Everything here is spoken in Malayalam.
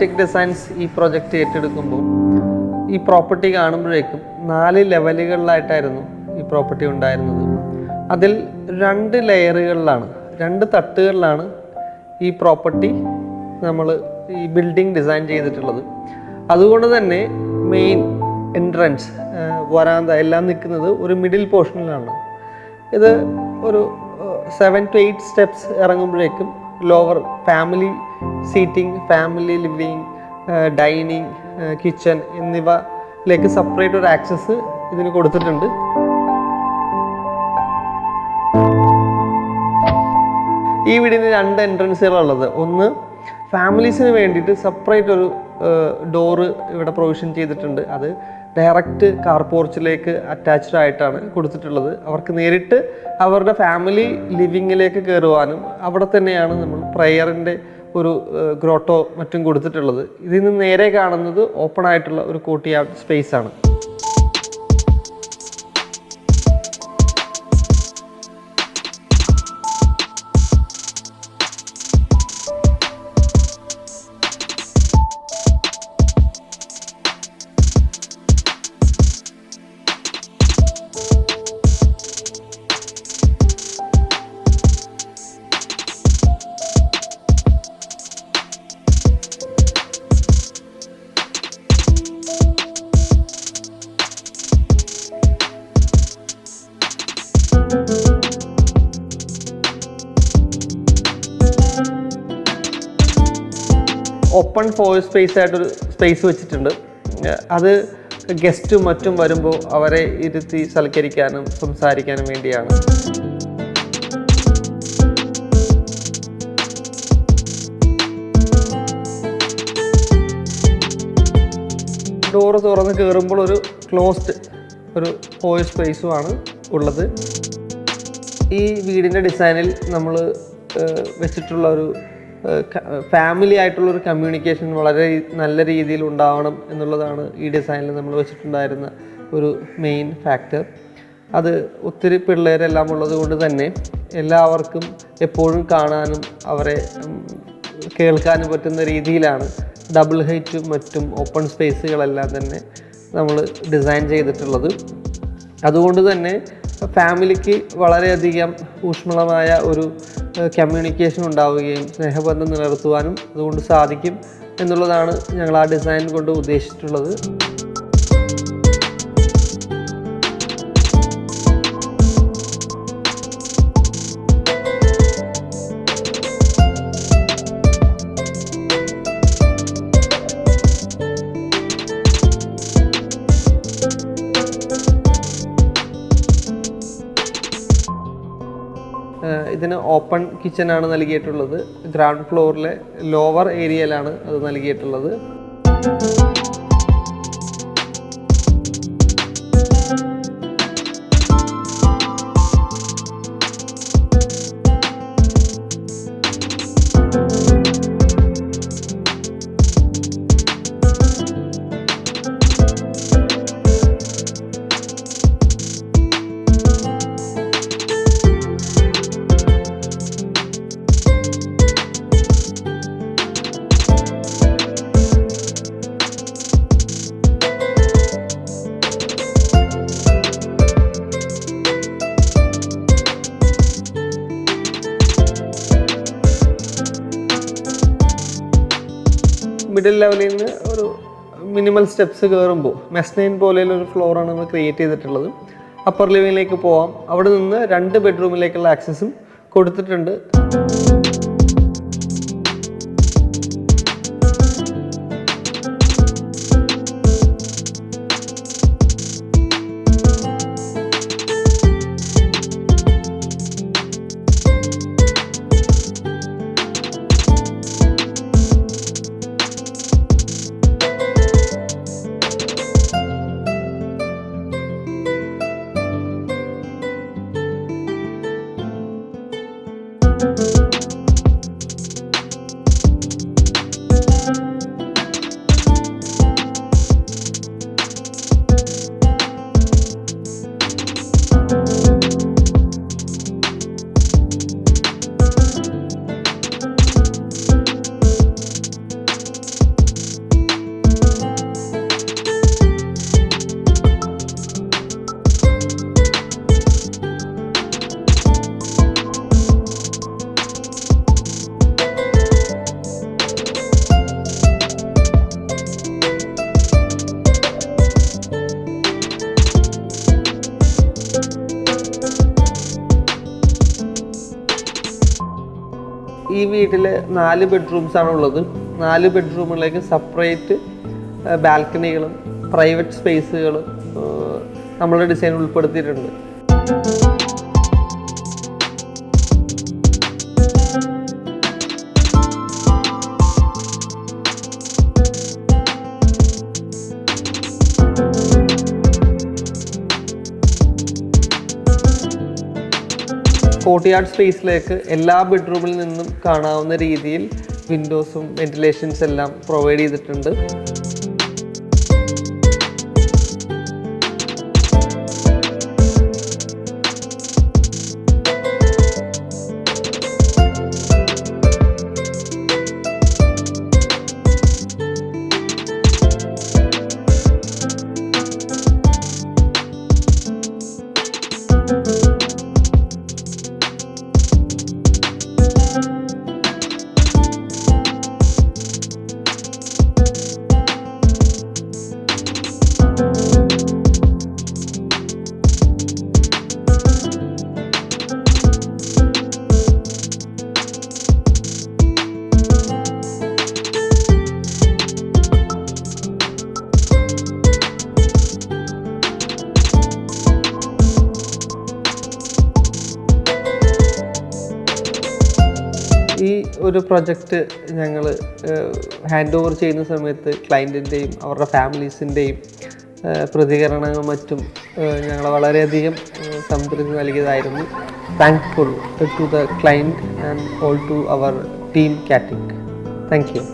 Kinetic Designs ഈ പ്രോജക്റ്റ് ഏറ്റെടുക്കുമ്പോൾ ഈ പ്രോപ്പർട്ടി കാണുമ്പോഴേക്കും 4 ലെവലുകളിലായിട്ടായിരുന്നു ഈ പ്രോപ്പർട്ടി ഉണ്ടായിരുന്നത്. അതിൽ 2 ലെയറുകളിലാണ്, 2 തട്ടുകളിലാണ് ഈ പ്രോപ്പർട്ടി നമ്മൾ ഈ ബിൽഡിംഗ് ഡിസൈൻ ചെയ്തിട്ടുള്ളത്. അതുകൊണ്ട് തന്നെ മെയിൻ എൻട്രൻസ്, വരാന്ത എല്ലാം നിൽക്കുന്നത് ഒരു മിഡിൽ പോർഷനിലാണ്. ഇത് ഒരു 7 to 8 സ്റ്റെപ്സ് ഇറങ്ങുമ്പോഴേക്കും lower family seating, family living, dining, kitchen എന്നിവയിലേക്ക് സെപ്പറേറ്റ് ഒരു ആക്സസ് ഇതിന് കൊടുത്തിട്ടുണ്ട്. ഈ വീടിന് 2 എൻട്രൻസുകളുള്ളത്. ഒന്ന് ഫാമിലീസിന് വേണ്ടിയിട്ട് സെപ്പറേറ്റ് ഒരു ഡോറ് ഇവിടെ പ്രൊവിഷൻ ചെയ്തിട്ടുണ്ട്. അത് ഡയറക്റ്റ് കാർ പോർച്ചിലേക്ക് അറ്റാച്ച്ഡ് ആയിട്ടാണ് കൊടുത്തിട്ടുള്ളത്. അവർക്ക് നേരിട്ട് അവരുടെ ഫാമിലി ലിവിങ്ങിലേക്ക് കയറുവാനും അവിടെ തന്നെയാണ് നമ്മൾ പ്രയറിൻ്റെ ഒരു ഗ്രോട്ടോ മറ്റും കൊടുത്തിട്ടുള്ളത്. ഇതിൽ നിന്ന് നേരെ കാണുന്നത് ഓപ്പൺ ആയിട്ടുള്ള ഒരു കോർട്ട്യാർഡ് സ്പേസ് ആണ്. ഓപ്പൺ ഫോയർ സ്പേസ് ആയിട്ടൊരു സ്പേസ് വെച്ചിട്ടുണ്ട്. അത് ഗസ്റ്റും മറ്റും വരുമ്പോൾ അവരെ ഇരുത്തി സൽക്കരിക്കാനും സംസാരിക്കാനും വേണ്ടിയാണ്. ഡോറ് തുറന്ന് കയറുമ്പോൾ ഒരു ക്ലോസ്ഡ് ഒരു ഫോയർ സ്പേസുമാണ് ഉള്ളത്. ഈ വീടിൻ്റെ ഡിസൈനിൽ നമ്മൾ വെച്ചിട്ടുള്ള ഒരു ഫാമിലി ആയിട്ടുള്ളൊരു കമ്മ്യൂണിക്കേഷൻ വളരെ നല്ല രീതിയിൽ ഉണ്ടാവണം എന്നുള്ളതാണ് ഈ ഡിസൈനിൽ നമ്മൾ വെച്ചിട്ടുണ്ടായിരുന്ന ഒരു മെയിൻ ഫാക്ടർ. അത് ഒത്തിരി പിള്ളേരെല്ലാം ഉള്ളത് കൊണ്ട് തന്നെ എല്ലാവർക്കും എപ്പോഴും കാണാനും അവരെ കേൾക്കാനും പറ്റുന്ന രീതിയിലാണ് ഡബിൾ ഹൈറ്റും മറ്റും ഓപ്പൺ സ്പേസുകളെല്ലാം തന്നെ നമ്മൾ ഡിസൈൻ ചെയ്തിട്ടുള്ളത്. അതുകൊണ്ട് തന്നെ ഫാമിലിക്ക് വളരെയധികം ഊഷ്മളമായ ഒരു കമ്മ്യൂണിക്കേഷൻ ഉണ്ടാവുകയും സ്നേഹബന്ധം നിലനിർത്തുവാനും അതുകൊണ്ട് സാധിക്കും എന്നുള്ളതാണ് ഞങ്ങൾ ആ ഡിസൈൻ കൊണ്ട് ഉദ്ദേശിച്ചിട്ടുള്ളത്. ഇതിന് ഓപ്പൺ കിച്ചനാണ് നൽകിയിട്ടുള്ളത്. ഗ്രൗണ്ട് ഫ്ലോറിലെ ലോവർ ഏരിയയിലാണ് അത് നൽകിയിട്ടുള്ളത്. മിഡിൽ ലെവലിൽ നിന്ന് ഒരു മിനിമൽ സ്റ്റെപ്സ് കയറുമ്പോൾ മെസ്നൈൻ പോലെയുള്ളൊരു ഫ്ലോറാണ് നമ്മൾ ക്രിയേറ്റ് ചെയ്തിട്ടുള്ളത്. അപ്പർ ലിവിങ്ങിലേക്ക് പോവാം. അവിടെ നിന്ന് 2 ബെഡ്റൂമിലേക്കുള്ള ആക്സസും കൊടുത്തിട്ടുണ്ട്. ഈ വീട്ടിൽ 4 ബെഡ്റൂംസാണ് ഉള്ളത്. 4 ബെഡ്റൂമിലേക്ക് സെപ്പറേറ്റ് ബാൽക്കണികളും പ്രൈവറ്റ് സ്പേസുകളും നമ്മളുടെ ഡിസൈൻ ഉൾപ്പെടുത്തിയിട്ടുണ്ട്. കോർട്ട്യാർഡ് സ്പേസിലേക്ക് എല്ലാ ബെഡ്റൂമിൽ നിന്നും കാണാവുന്ന രീതിയിൽ വിൻഡോസും വെന്റിലേഷൻസ് എല്ലാം പ്രൊവൈഡ് ചെയ്തിട്ടുണ്ട്. ഈ ഒരു പ്രൊജക്റ്റ് ഞങ്ങൾ ഹാൻഡ് ഓവർ ചെയ്യുന്ന സമയത്ത് ക്ലയൻറ്റിൻ്റെയും അവരുടെ ഫാമിലീസിൻ്റെയും പ്രതികരണങ്ങളും മറ്റും ഞങ്ങളെ വളരെയധികം സംതൃപ്തി നൽകിയതായിരുന്നു. Thankful to the client and also our team Katik. Thank U.